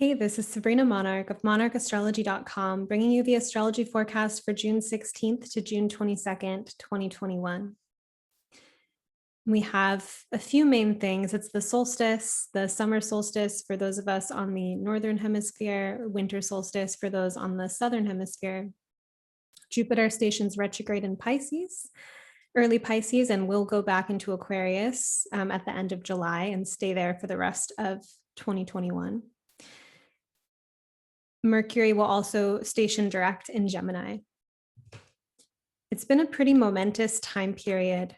Hey, this is Sabrina Monarch of monarchastrology.com, bringing you the astrology forecast for June 16th to June 22nd, 2021. We have a few main things. It's the solstice, the summer solstice for those of us on the northern hemisphere, winter solstice for those on the southern hemisphere. Jupiter stations retrograde in Pisces, early Pisces, and will go back into Aquarius at the end of July and stay there for the rest of 2021. Mercury will also station direct in Gemini. It's been a pretty momentous time period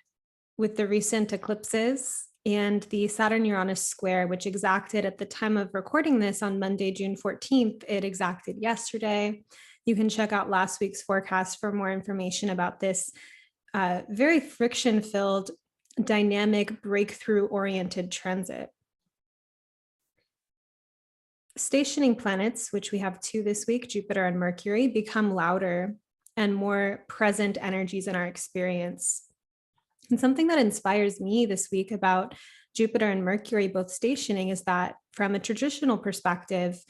with the recent eclipses and the Saturn-Uranus square, which exacted at the time of recording this on Monday, June 14th. It exacted yesterday. You can check out last week's forecast for more information about this very friction-filled, dynamic, breakthrough-oriented transit. Stationing planets, which we have two this week, Jupiter and Mercury, become louder and more present energies in our experience. And something that inspires me this week about Jupiter and Mercury both stationing is that from a traditional perspective,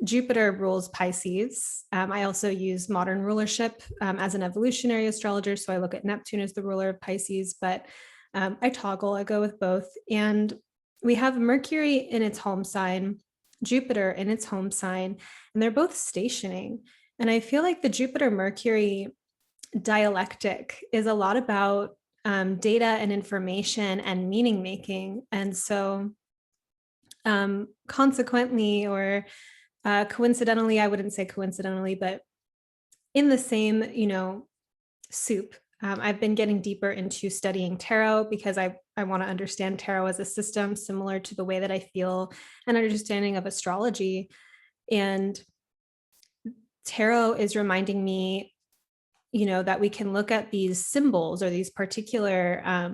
Jupiter rules Pisces. I also use modern rulership as an evolutionary astrologer, so I look at Neptune as the ruler of Pisces, but I go with both. And we have Mercury in its home sign, Jupiter in its home sign, and they're both stationing. And I feel like the Jupiter-Mercury dialectic is a lot about data and information and meaning making. And so consequently, or coincidentally, I wouldn't say coincidentally, but in the same, soup, I've been getting deeper into studying tarot because I want to understand tarot as a system similar to the way that I feel an understanding of astrology. And tarot is reminding me, that we can look at these symbols or these particular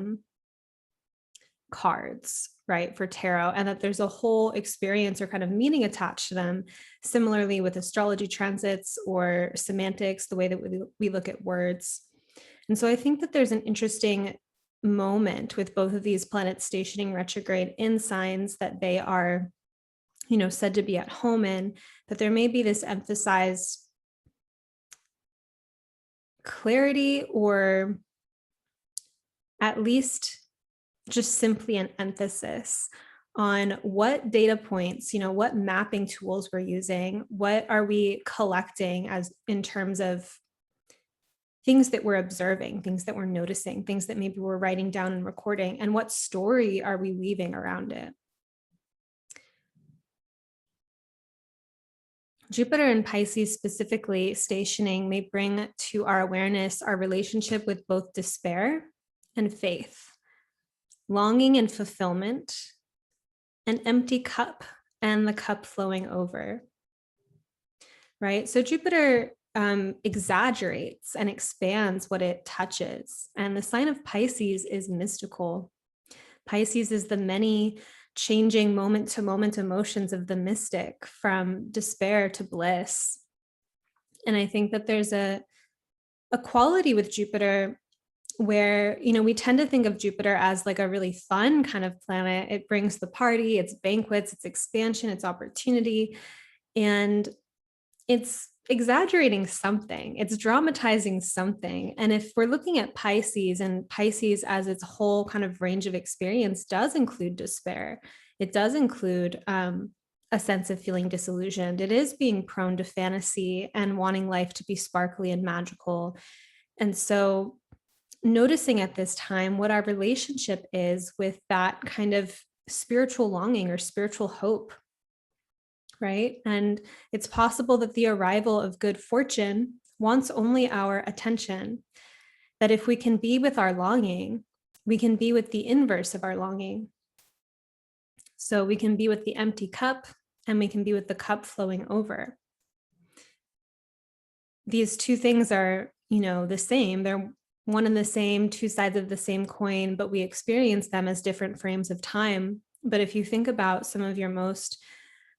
cards, right, for tarot, and that there's a whole experience or kind of meaning attached to them. Similarly with astrology transits or semantics, the way that we look at words. And so I think that there's an interesting moment with both of these planets stationing retrograde in signs that they are, said to be at home in, that there may be this emphasized clarity, or at least just simply an emphasis on what data points, what mapping tools we're using, what are we collecting as in terms of things that we're observing, things that we're noticing, things that maybe we're writing down and recording, and what story are we weaving around it. Jupiter in Pisces specifically stationing may bring to our awareness our relationship with both despair and faith, longing and fulfillment, an empty cup and the cup flowing over, right? So Jupiter exaggerates and expands what it touches. And the sign of Pisces is mystical. Pisces is the many changing moment to moment emotions of the mystic, from despair to bliss. And I think that there's a quality with Jupiter where, we tend to think of Jupiter as like a really fun kind of planet. It brings the party, it's banquets, it's expansion, it's opportunity. And it's exaggerating something, it's dramatizing something. And if we're looking at Pisces, and Pisces as its whole kind of range of experience does include despair, it does include a sense of feeling disillusioned. It is being prone to fantasy and wanting life to be sparkly and magical. And so noticing at this time what our relationship is with that kind of spiritual longing or spiritual hope, right? And it's possible that the arrival of good fortune wants only our attention, that if we can be with our longing, we can be with the inverse of our longing. So we can be with the empty cup, and we can be with the cup flowing over. These two things are, the same. They're one and the same, two sides of the same coin, but we experience them as different frames of time. But if you think about some of your most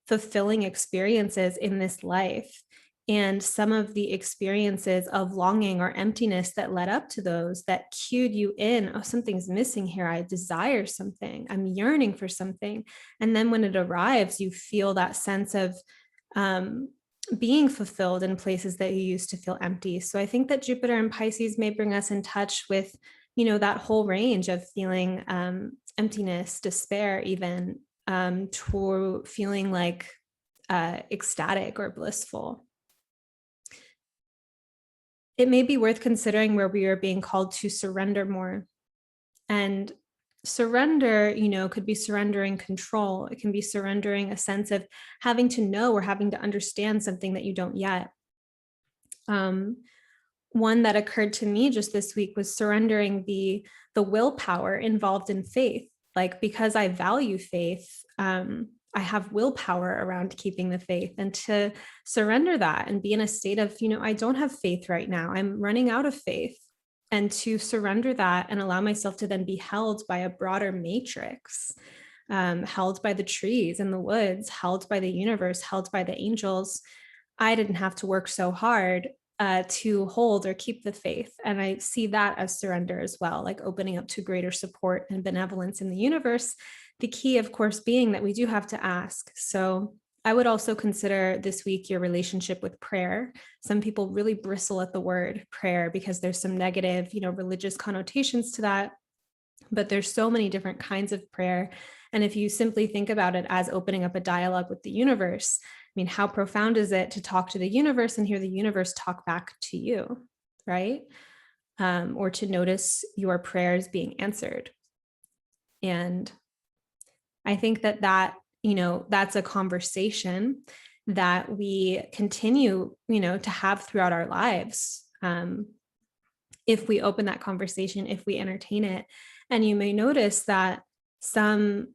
fulfilling experiences in this life, and some of the experiences of longing or emptiness that led up to those that cued you in, oh, something's missing here. I desire something. I'm yearning for something. And then when it arrives, you feel that sense of being fulfilled in places that you used to feel empty. So I think that Jupiter and Pisces may bring us in touch with, that whole range of feeling emptiness, despair, even to feeling like ecstatic or blissful. It may be worth considering where we are being called to surrender more. And surrender, could be surrendering control. It can be surrendering a sense of having to know or having to understand something that you don't yet. One that occurred to me just this week was surrendering the willpower involved in faith. Like, because I value faith, I have willpower around keeping the faith, and to surrender that and be in a state of, I don't have faith right now. I'm running out of faith. And to surrender that and allow myself to then be held by a broader matrix, held by the trees and the woods, held by the universe, held by the angels. I didn't have to work so hard to hold or keep the faith. And I see that as surrender as well, like opening up to greater support and benevolence in the universe. The key, of course, being that we do have to ask. So I would also consider this week your relationship with prayer. Some people really bristle at the word prayer because there's some negative, religious connotations to that. But there's so many different kinds of prayer. And if you simply think about it as opening up a dialogue with the universe, how profound is it to talk to the universe and hear the universe talk back to you, right? Or to notice your prayers being answered. And I think that that's a conversation that we continue, to have throughout our lives. If we open that conversation, if we entertain it. And you may notice that some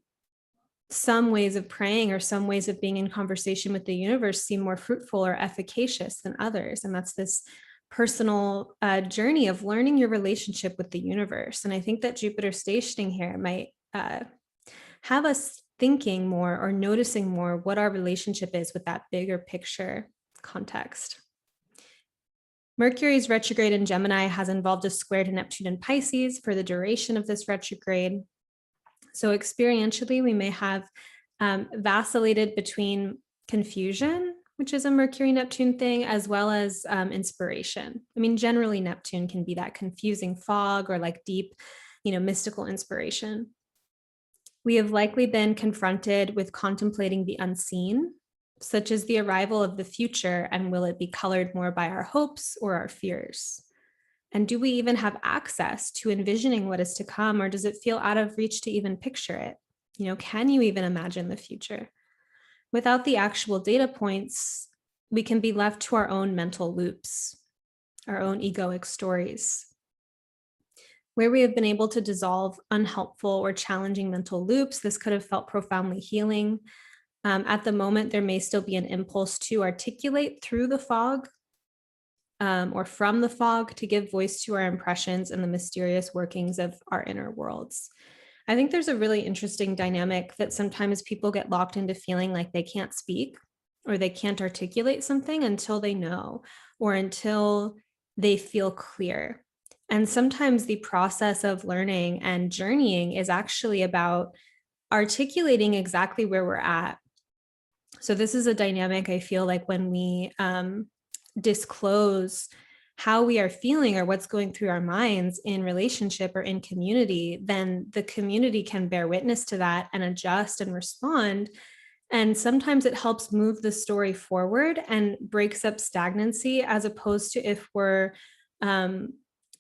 ways of praying or some ways of being in conversation with the universe seem more fruitful or efficacious than others. And that's this personal journey of learning your relationship with the universe. And I think that Jupiter stationing here might have us thinking more or noticing more what our relationship is with that bigger picture context. Mercury's retrograde in Gemini has involved a square to Neptune and Pisces for the duration of this retrograde. So experientially, we may have vacillated between confusion, which is a Mercury-Neptune thing, as well as inspiration. Generally Neptune can be that confusing fog or like deep, mystical inspiration. We have likely been confronted with contemplating the unseen, such as the arrival of the future, and will it be colored more by our hopes or our fears? And do we even have access to envisioning what is to come, or does it feel out of reach to even picture it? Can you even imagine the future? Without the actual data points, we can be left to our own mental loops, our own egoic stories. Where we have been able to dissolve unhelpful or challenging mental loops, this could have felt profoundly healing. At the moment, there may still be an impulse to articulate through the fog or from the fog to give voice to our impressions and the mysterious workings of our inner worlds. I think there's a really interesting dynamic that sometimes people get locked into feeling like they can't speak or they can't articulate something until they know or until they feel clear. And sometimes the process of learning and journeying is actually about articulating exactly where we're at. So this is a dynamic I feel like when we disclose how we are feeling or what's going through our minds in relationship or in community, then the community can bear witness to that and adjust and respond. And sometimes it helps move the story forward and breaks up stagnancy, as opposed to if we're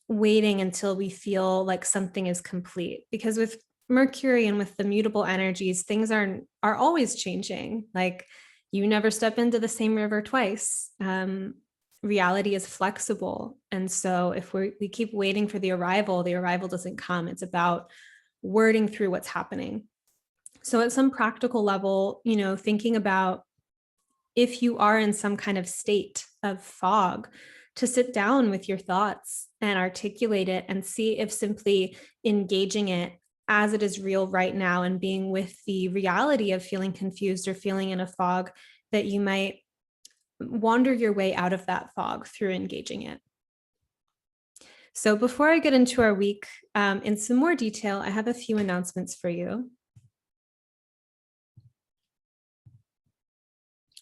waiting until we feel like something is complete. Because with Mercury and with the mutable energies, things are always changing. Like, you never step into the same river twice. Reality is flexible. And so if we keep waiting for the arrival doesn't come. It's about wording through what's happening. So at some practical level, thinking about if you are in some kind of state of fog, to sit down with your thoughts and articulate it and see if simply engaging it as it is real right now and being with the reality of feeling confused or feeling in a fog, that you might wander your way out of that fog through engaging it. So before I get into our week in some more detail, I have a few announcements for you.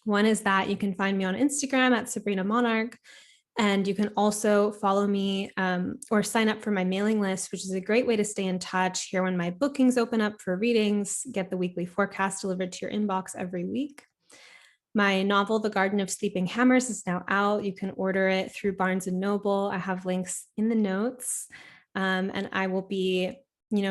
One is that you can find me on Instagram at Sabrina Monarch, and you can also follow me or sign up for my mailing list, which is a great way to stay in touch, hear when my bookings open up for readings, get the weekly forecast delivered to your inbox every week. My novel, The Garden of Sleeping Hammers, is now out. You can order it through Barnes & Noble. I have links in the notes, and I will be,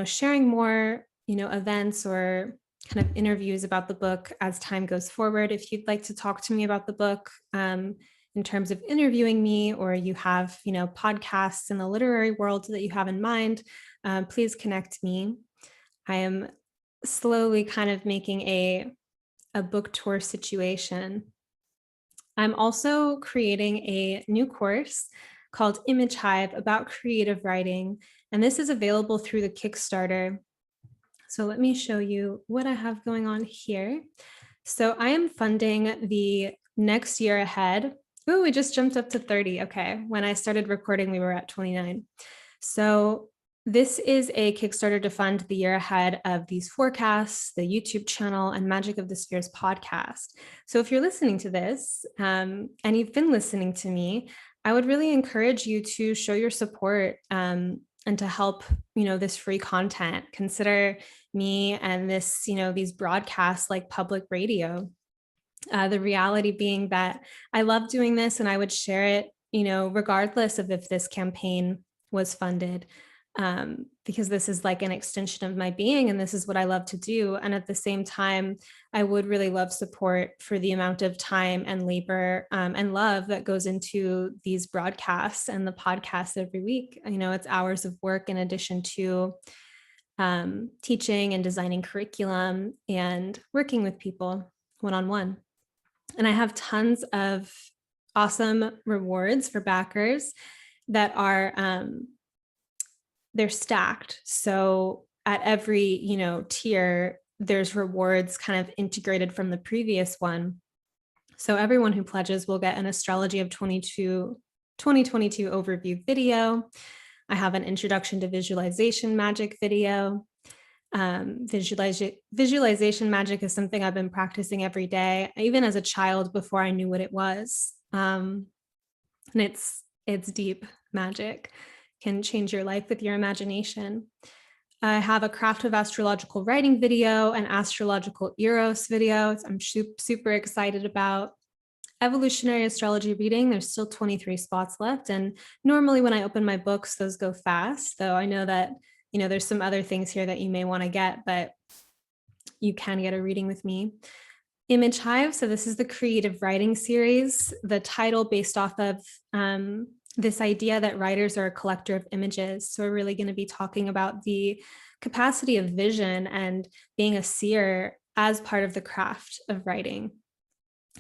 sharing more, events or kind of interviews about the book as time goes forward. If you'd like to talk to me about the book in terms of interviewing me, or you have, podcasts in the literary world that you have in mind, please connect me. I am slowly kind of making a book tour situation. I'm also creating a new course called Image Hive about creative writing, and this is available through the Kickstarter. So let me show you what I have going on here. So I am funding the next year ahead. Oh, we just jumped up to 30. Okay, when I started recording, we were at 29. So this is a Kickstarter to fund the year ahead of these forecasts, the YouTube channel, and Magic of the Spheres podcast. So if you're listening to this and you've been listening to me, I would really encourage you to show your support and to help, this free content. Consider me and this, these broadcasts like public radio. The reality being that I love doing this and I would share it, regardless of if this campaign was funded. Because this is like an extension of my being and this is what I love to do. And at the same time, I would really love support for the amount of time and labor and love that goes into these broadcasts and the podcasts every week. It's hours of work in addition to teaching and designing curriculum and working with people one-on-one. And I have tons of awesome rewards for backers that are they're stacked. So at every, tier, there's rewards kind of integrated from the previous one. So everyone who pledges will get an Astrology of 2022 overview video. I have an introduction to visualization magic video. Visualization magic is something I've been practicing every day, even as a child before I knew what it was. And it's deep magic. Can change your life with your imagination. I have a craft of astrological writing video, an astrological eros video I'm super excited about. Evolutionary astrology reading, there's still 23 spots left. And normally when I open my books, those go fast. Though I know that, there's some other things here that you may want to get, but you can get a reading with me. Image Hive, so this is the creative writing series, the title based off of this idea that writers are a collector of images. So we're really going to be talking about the capacity of vision and being a seer as part of the craft of writing.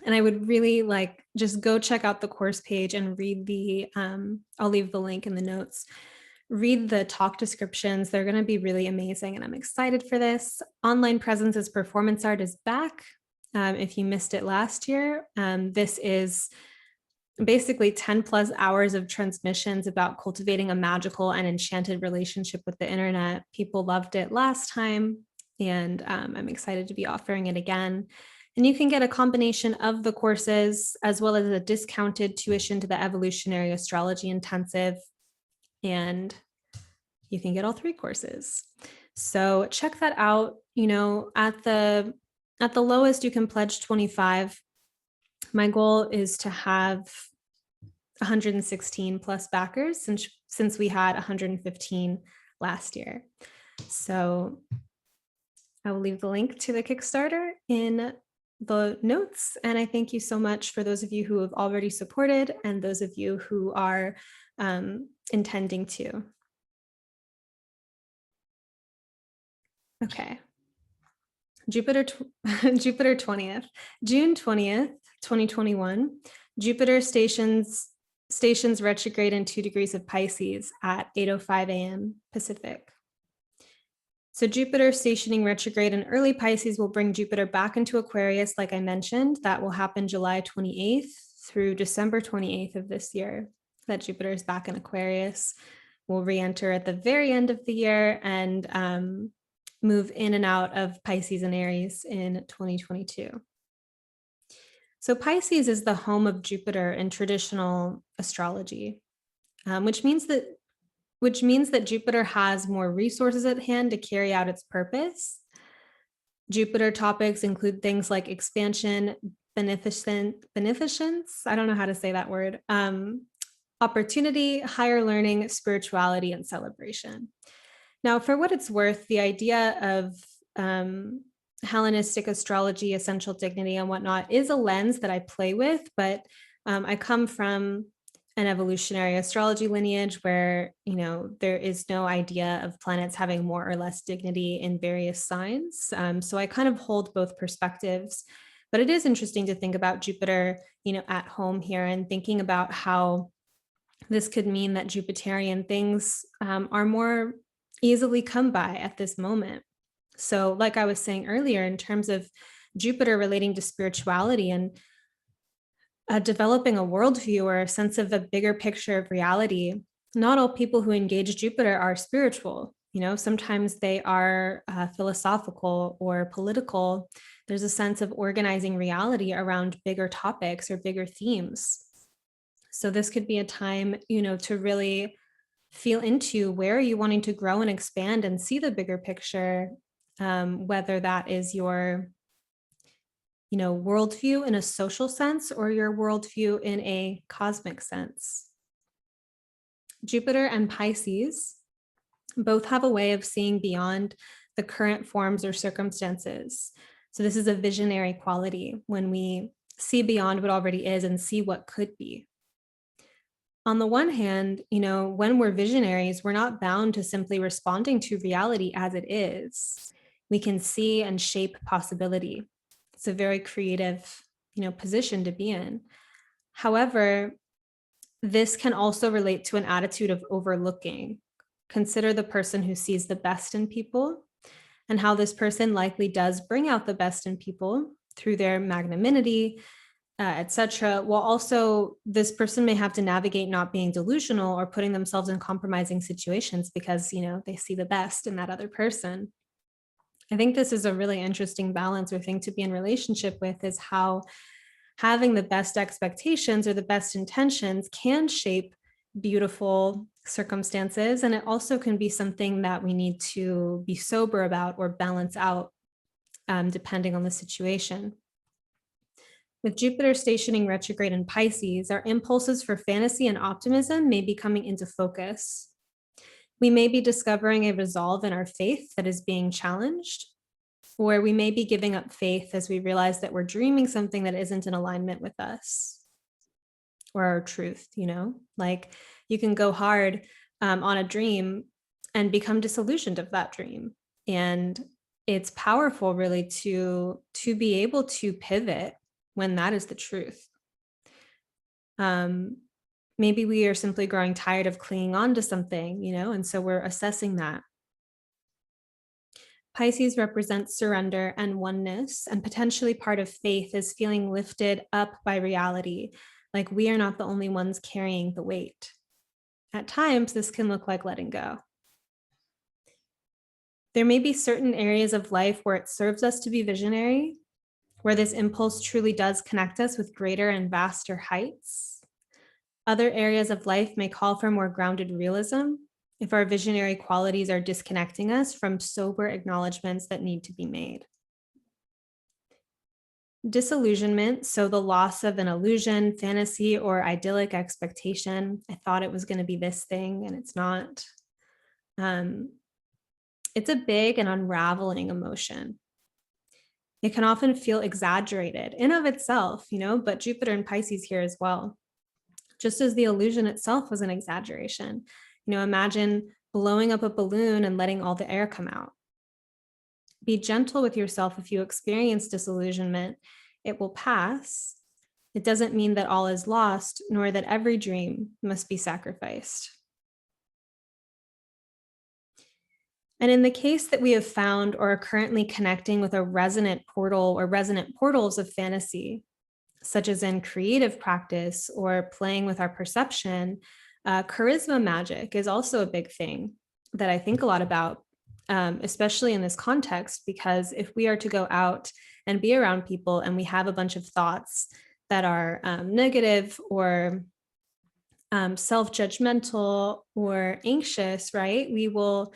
And I would really just go check out the course page and read I'll leave the link in the notes. Read the talk descriptions. They're going to be really amazing. And I'm excited for this. Online Presence as Performance Art is back. If you missed it last year, this is basically 10 plus hours of transmissions about cultivating a magical and enchanted relationship with the internet. People loved it last time, and I'm excited to be offering it again. And you can get a combination of the courses as well as a discounted tuition to the Evolutionary Astrology Intensive, and you can get all 3 courses. So check that out. At the lowest, you can pledge 25. My goal is to have 116 plus backers since we had 115 last year. So I will leave the link to the Kickstarter in the notes. And I thank you so much for those of you who have already supported and those of you who are intending to. Okay. Jupiter 20th, June 20th, 2021, Jupiter stations retrograde in 2 degrees of Pisces at 8:05 a.m. Pacific. So Jupiter stationing retrograde in early Pisces will bring Jupiter back into Aquarius, like I mentioned. That will happen July 28th through December 28th of this year that Jupiter is back in Aquarius. We'll re-enter at the very end of the year and move in and out of Pisces and Aries in 2022. So Pisces is the home of Jupiter in traditional astrology, which means that Jupiter has more resources at hand to carry out its purpose. Jupiter topics include things like expansion, beneficence, I don't know how to say that word, opportunity, higher learning, spirituality, and celebration. Now, for what it's worth, the idea of Hellenistic astrology, essential dignity, and whatnot is a lens that I play with, but I come from an evolutionary astrology lineage where, there is no idea of planets having more or less dignity in various signs. So I kind of hold both perspectives, but it is interesting to think about Jupiter, at home here and thinking about how this could mean that Jupiterian things are more easily come by at this moment. So like I was saying earlier, in terms of Jupiter relating to spirituality and developing a worldview or a sense of a bigger picture of reality, not all people who engage Jupiter are spiritual. Sometimes they are philosophical or political. There's a sense of organizing reality around bigger topics or bigger themes. So this could be a time, to really feel into where are you wanting to grow and expand and see the bigger picture, whether that is your worldview in a social sense or your worldview in a cosmic sense. Jupiter and Pisces both have a way of seeing beyond the current forms or circumstances. So this is a visionary quality when we see beyond what already is and see what could be. On the one hand, when we're visionaries, we're not bound to simply responding to reality as it is. We can see and shape possibility. It's a very creative, position to be in. However, this can also relate to an attitude of overlooking. Consider the person who sees the best in people and how this person likely does bring out the best in people through their magnanimity, etc. While also this person may have to navigate not being delusional or putting themselves in compromising situations because, they see the best in that other person. I think this is a really interesting balance or thing to be in relationship with, is how having the best expectations or the best intentions can shape beautiful circumstances. And it also can be something that we need to be sober about or balance out, depending on the situation. With Jupiter stationing retrograde in Pisces, our impulses for fantasy and optimism may be coming into focus. We may be discovering a resolve in our faith that is being challenged, or we may be giving up faith as we realize that we're dreaming something that isn't in alignment with us or our truth. Like you can go hard on a dream and become disillusioned of that dream. And it's powerful really to be able to pivot when that is the truth. Maybe we are simply growing tired of clinging on to something, and so we're assessing that. Pisces represents surrender and oneness, and potentially part of faith is feeling lifted up by reality, like we are not the only ones carrying the weight. At times, this can look like letting go. There may be certain areas of life where it serves us to be visionary, where this impulse truly does connect us with greater and vaster heights. Other areas of life may call for more grounded realism if our visionary qualities are disconnecting us from sober acknowledgments that need to be made. Disillusionment, so the loss of an illusion, fantasy, or idyllic expectation. I thought it was going to be this thing and it's not. It's a big and unraveling emotion. It can often feel exaggerated in of itself, but Jupiter and Pisces here as well. Just as the illusion itself was an exaggeration. Imagine blowing up a balloon and letting all the air come out. Be gentle with yourself if you experience disillusionment. It will pass. It doesn't mean that all is lost, nor that every dream must be sacrificed. And in the case that we have found or are currently connecting with a resonant portal or resonant portals of fantasy, such as in creative practice or playing with our perception, charisma magic is also a big thing that I think a lot about, especially in this context, because if we are to go out and be around people and we have a bunch of thoughts that are negative or self-judgmental or anxious, right? We will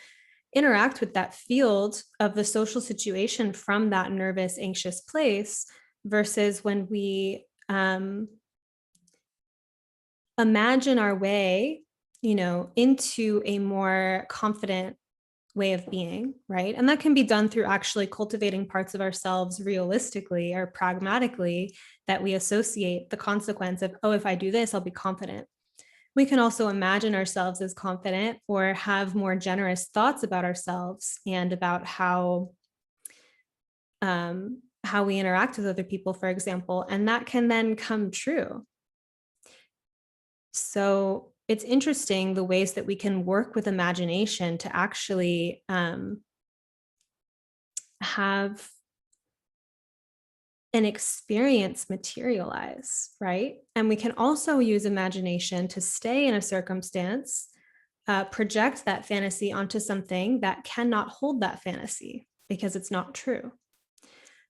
interact with that field of the social situation from that nervous, anxious place versus when we imagine our way, into a more confident way of being, right? And that can be done through actually cultivating parts of ourselves realistically or pragmatically that we associate the consequence of, oh, if I do this, I'll be confident. We can also imagine ourselves as confident or have more generous thoughts about ourselves and about how we interact with other people, for example, and that can then come true. So it's interesting the ways that we can work with imagination to actually have an experience materialize, right? And we can also use imagination to stay in a circumstance, project that fantasy onto something that cannot hold that fantasy because it's not true.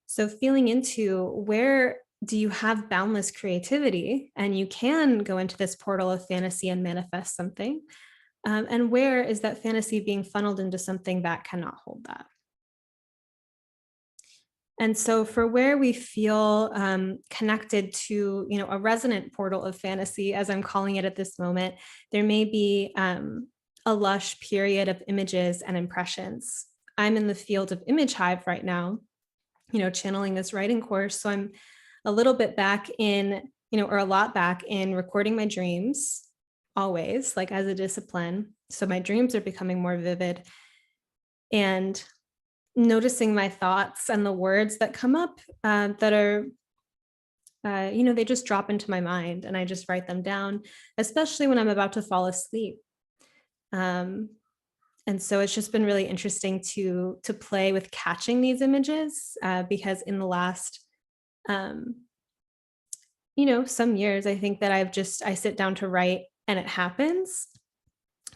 So feeling into where do you have boundless creativity and you can go into this portal of fantasy and manifest something, and where is that fantasy being funneled into something that cannot hold that? And so for where we feel connected to, a resonant portal of fantasy, as I'm calling it at this moment, there may be a lush period of images and impressions. I'm in the field of Image Hive right now, channeling this writing course. So I'm a little bit back in, or a lot back in recording my dreams, always, like as a discipline. So my dreams are becoming more vivid. And noticing my thoughts and the words that come up that are, they just drop into my mind and I just write them down, especially when I'm about to fall asleep. And so it's just been really interesting to play with catching these images because in the last, some years, I think that I sit down to write and it happens.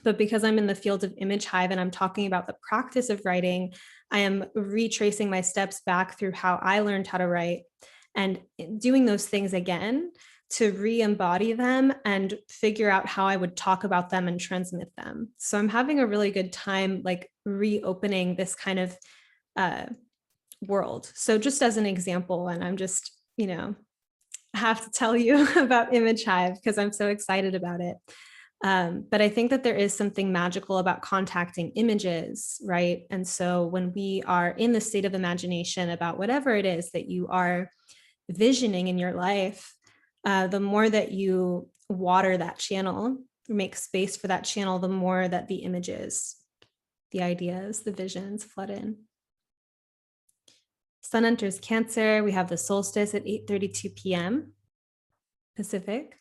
But because I'm in the field of Image Hive and I'm talking about the practice of writing, I am retracing my steps back through how I learned how to write and doing those things again to re-embody them and figure out how I would talk about them and transmit them. So I'm having a really good time like reopening this kind of world. So just as an example, and I'm just, have to tell you about Image Hive because I'm so excited about it. But I think that there is something magical about contacting images, right? And so when we are in the state of imagination about whatever it is that you are visioning in your life, the more that you water that channel, make space for that channel, the more that the images, the ideas, the visions flood in. Sun enters Cancer. We have the solstice at 8:32 p.m. Pacific.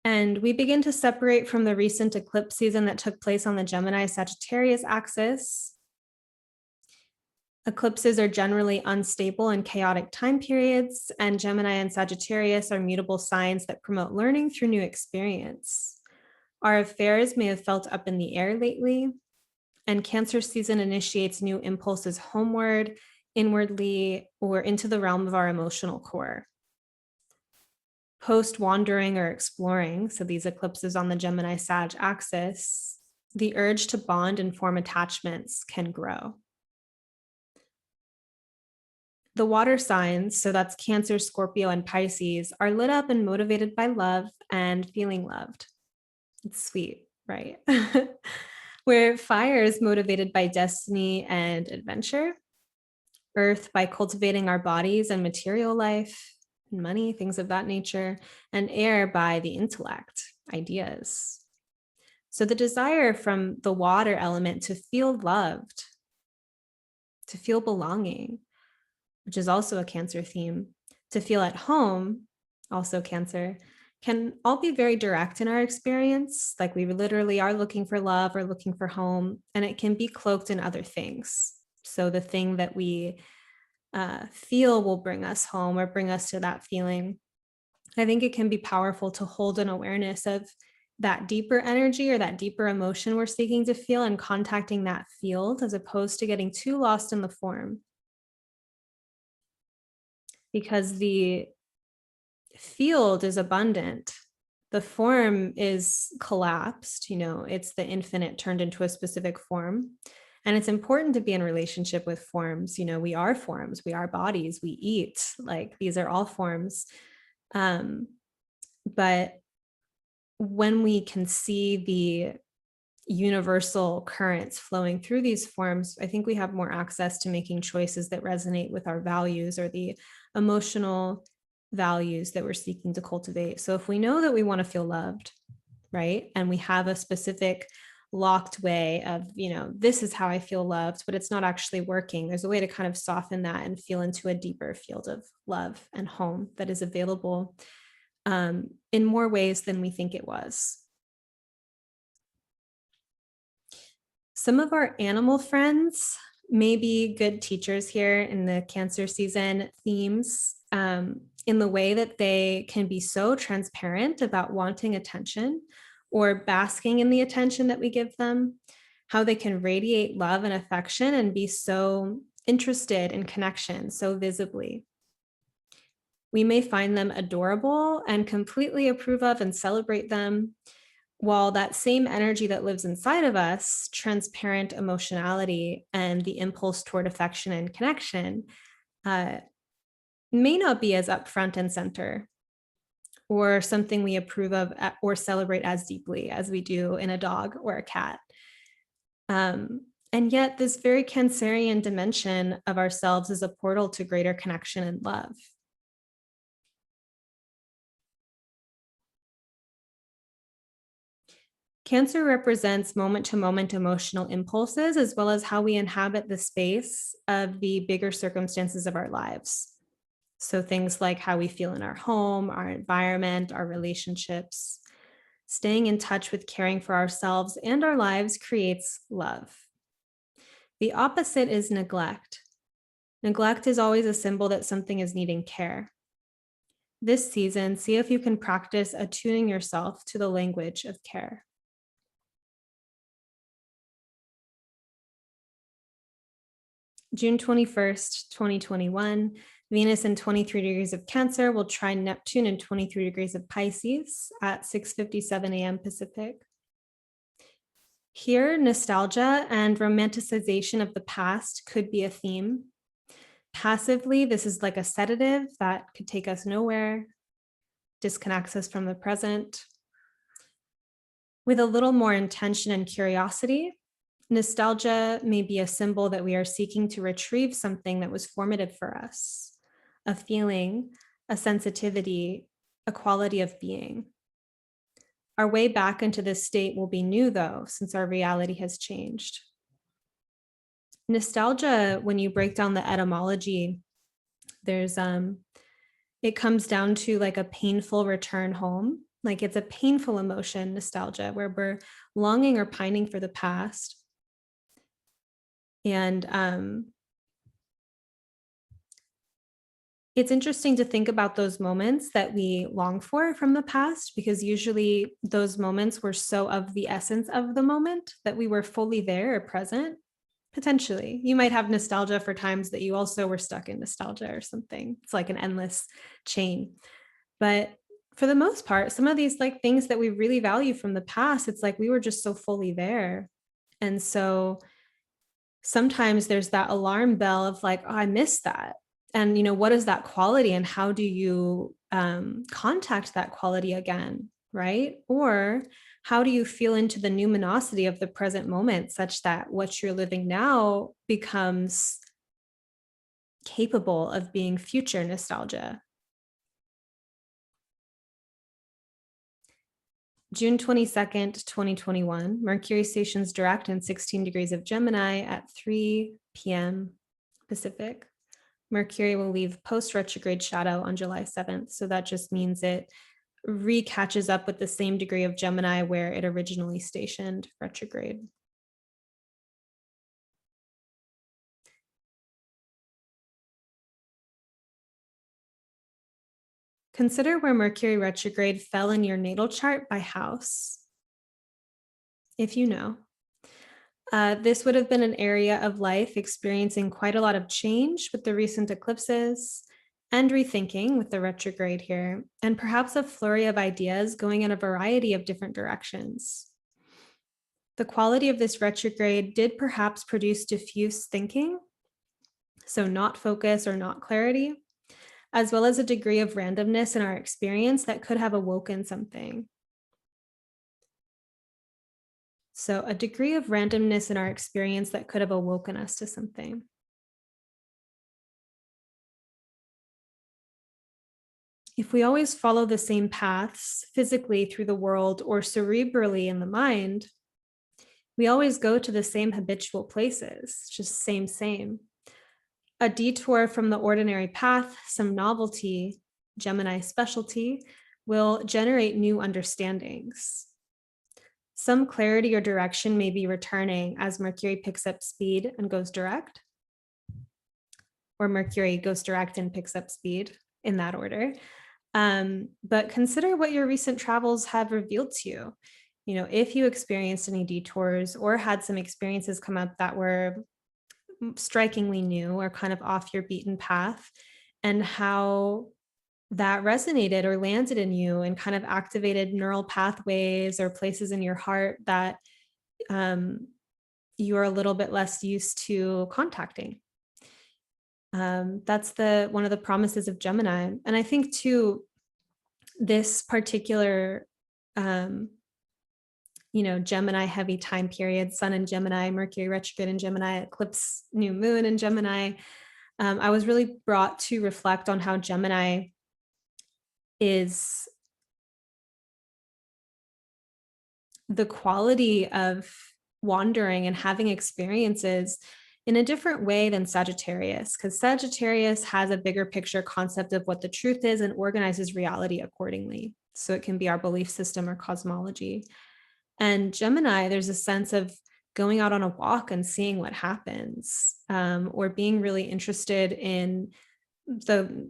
And we begin to separate from the recent eclipse season that took place on the Gemini-Sagittarius axis. Eclipses are generally unstable and chaotic time periods, and Gemini and Sagittarius are mutable signs that promote learning through new experience. Our affairs may have felt up in the air lately, and Cancer season initiates new impulses homeward, inwardly, or into the realm of our emotional core. Post-wandering or exploring, so these eclipses on the Gemini-Sag axis, the urge to bond and form attachments can grow. The water signs, so that's Cancer, Scorpio, and Pisces, are lit up and motivated by love and feeling loved. It's sweet, right? Where fire is motivated by destiny and adventure. Earth by cultivating our bodies and material life, money, things of that nature, and air by the intellect, ideas. So the desire from the water element to feel loved, to feel belonging, which is also a Cancer theme, to feel at home, also Cancer, can all be very direct in our experience. Like we literally are looking for love or looking for home, and it can be cloaked in other things. So the thing that we feel will bring us home or bring us to that feeling. I think it can be powerful to hold an awareness of that deeper energy or that deeper emotion we're seeking to feel and contacting that field as opposed to getting too lost in the form. Because the field is abundant, the form is collapsed, it's the infinite turned into a specific form. And it's important to be in relationship with forms. We are forms, we are bodies, we eat, like these are all forms. But when we can see the universal currents flowing through these forms, I think we have more access to making choices that resonate with our values or the emotional values that we're seeking to cultivate. So if we know that we want to feel loved, right? And we have a specific locked way of, this is how I feel loved, but it's not actually working. There's a way to kind of soften that and feel into a deeper field of love and home that is available in more ways than we think it was. Some of our animal friends may be good teachers here in the Cancer season themes, in the way that they can be so transparent about wanting attention or basking in the attention that we give them, how they can radiate love and affection and be so interested in connection so visibly. We may find them adorable and completely approve of and celebrate them, while that same energy that lives inside of us, transparent emotionality and the impulse toward affection and connection, may not be as upfront and center or something we approve of or celebrate as deeply as we do in a dog or a cat. And yet this very Cancerian dimension of ourselves is a portal to greater connection and love. Cancer represents moment-to-moment emotional impulses, as well as how we inhabit the space of the bigger circumstances of our lives. So things like how we feel in our home, our environment, our relationships. Staying in touch with caring for ourselves and our lives creates love. The opposite is neglect. Neglect is always a symbol that something is needing care. This season, see if you can practice attuning yourself to the language of care. June 21st, 2021, Venus in 23 degrees of Cancer will trine Neptune in 23 degrees of Pisces at 6:57 a.m. Pacific. Here, nostalgia and romanticization of the past could be a theme. Passively, this is like a sedative that could take us nowhere, disconnects us from the present. With a little more intention and curiosity, nostalgia may be a symbol that we are seeking to retrieve something that was formative for us, a feeling, a sensitivity, a quality of being. Our way back into this state will be new, though, since our reality has changed. Nostalgia, when you break down the etymology, there's it comes down to like a painful return home. Like it's a painful emotion, nostalgia, where we're longing or pining for the past. And it's interesting to think about those moments that we long for from the past, because usually those moments were so of the essence of the moment that we were fully there or present. Potentially, you might have nostalgia for times that you also were stuck in nostalgia or something. It's like an endless chain. But for the most part, some of these like things that we really value from the past, it's like we were just so fully there. And so sometimes there's that alarm bell of like, oh, I missed that. And, what is that quality and how do you contact that quality again, right? Or how do you feel into the numinosity of the present moment such that what you're living now becomes capable of being future nostalgia? June 22nd, 2021, Mercury stations direct in 16 degrees of Gemini at 3 p.m. Pacific. Mercury will leave post-retrograde shadow on July 7th. So that just means it recatches up with the same degree of Gemini where it originally stationed retrograde. consider where Mercury retrograde fell in your natal chart by house, if you know. This would have been an area of life experiencing quite a lot of change with the recent eclipses and rethinking with the retrograde here, and perhaps a flurry of ideas going in a variety of different directions. The quality of this retrograde did perhaps produce diffuse thinking, so not focus or not clarity, as well as a degree of randomness in our experience that could have awoken something. So a degree of randomness in our experience that could have awoken us to something. If we always follow the same paths physically through the world or cerebrally in the mind, we always go to the same habitual places, just same. A detour from the ordinary path, some novelty, Gemini specialty, will generate new understandings. Some clarity or direction may be returning as Mercury picks up speed and goes direct, or Mercury goes direct and picks up speed, in that order. But consider what your recent travels have revealed to you. You know, if you experienced any detours or had some experiences come up that were strikingly new or kind of off your beaten path, and how that resonated or landed in you and kind of activated neural pathways or places in your heart that you're a little bit less used to contacting. That's one of the promises of Gemini. And I think too, this particular, Gemini heavy time period, Sun in Gemini, Mercury retrograde in Gemini, eclipse, new moon in Gemini, I was really brought to reflect on how Gemini is the quality of wandering and having experiences in a different way than Sagittarius, because Sagittarius has a bigger picture concept of what the truth is and organizes reality accordingly. So it can be our belief system or cosmology. And Gemini, there's a sense of going out on a walk and seeing what happens, or being really interested in the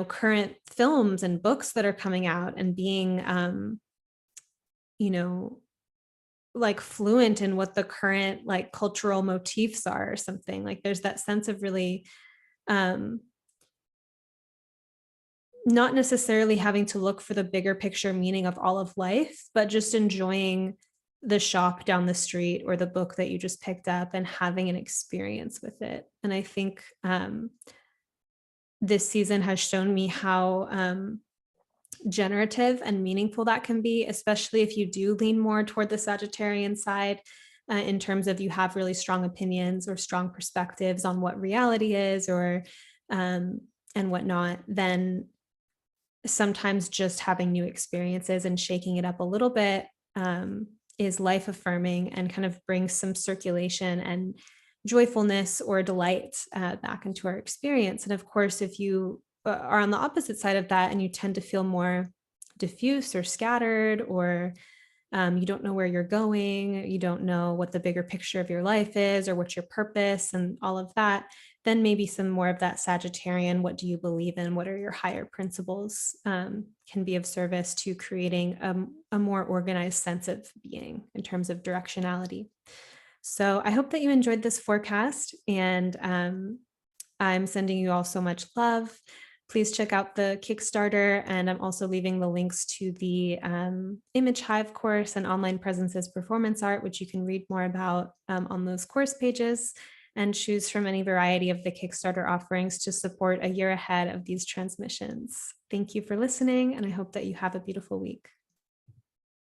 current films and books that are coming out and being like fluent in what the current like cultural motifs are or something. Like there's that sense of really not necessarily having to look for the bigger picture meaning of all of life, but just enjoying the shop down the street or the book that you just picked up and having an experience with it. And I think this season has shown me how generative and meaningful that can be, especially if you do lean more toward the Sagittarian side, in terms of you have really strong opinions or strong perspectives on what reality is or and whatnot. Then sometimes just having new experiences and shaking it up a little bit is life affirming and kind of brings some circulation and joyfulness or delight back into our experience. And of course, if you are on the opposite side of that and you tend to feel more diffuse or scattered, or you don't know where you're going, you don't know what the bigger picture of your life is or what's your purpose and all of that, then maybe some more of that Sagittarian, what do you believe in, what are your higher principles, can be of service to creating a more organized sense of being in terms of directionality. So I hope that you enjoyed this forecast, and I'm sending you all so much love. Please check out the Kickstarter, and I'm also leaving the links to the Image Hive course and Online Presences Performance Art, which you can read more about on those course pages, and choose from any variety of the Kickstarter offerings to support a year ahead of these transmissions. Thank you for listening, and I hope that you have a beautiful week.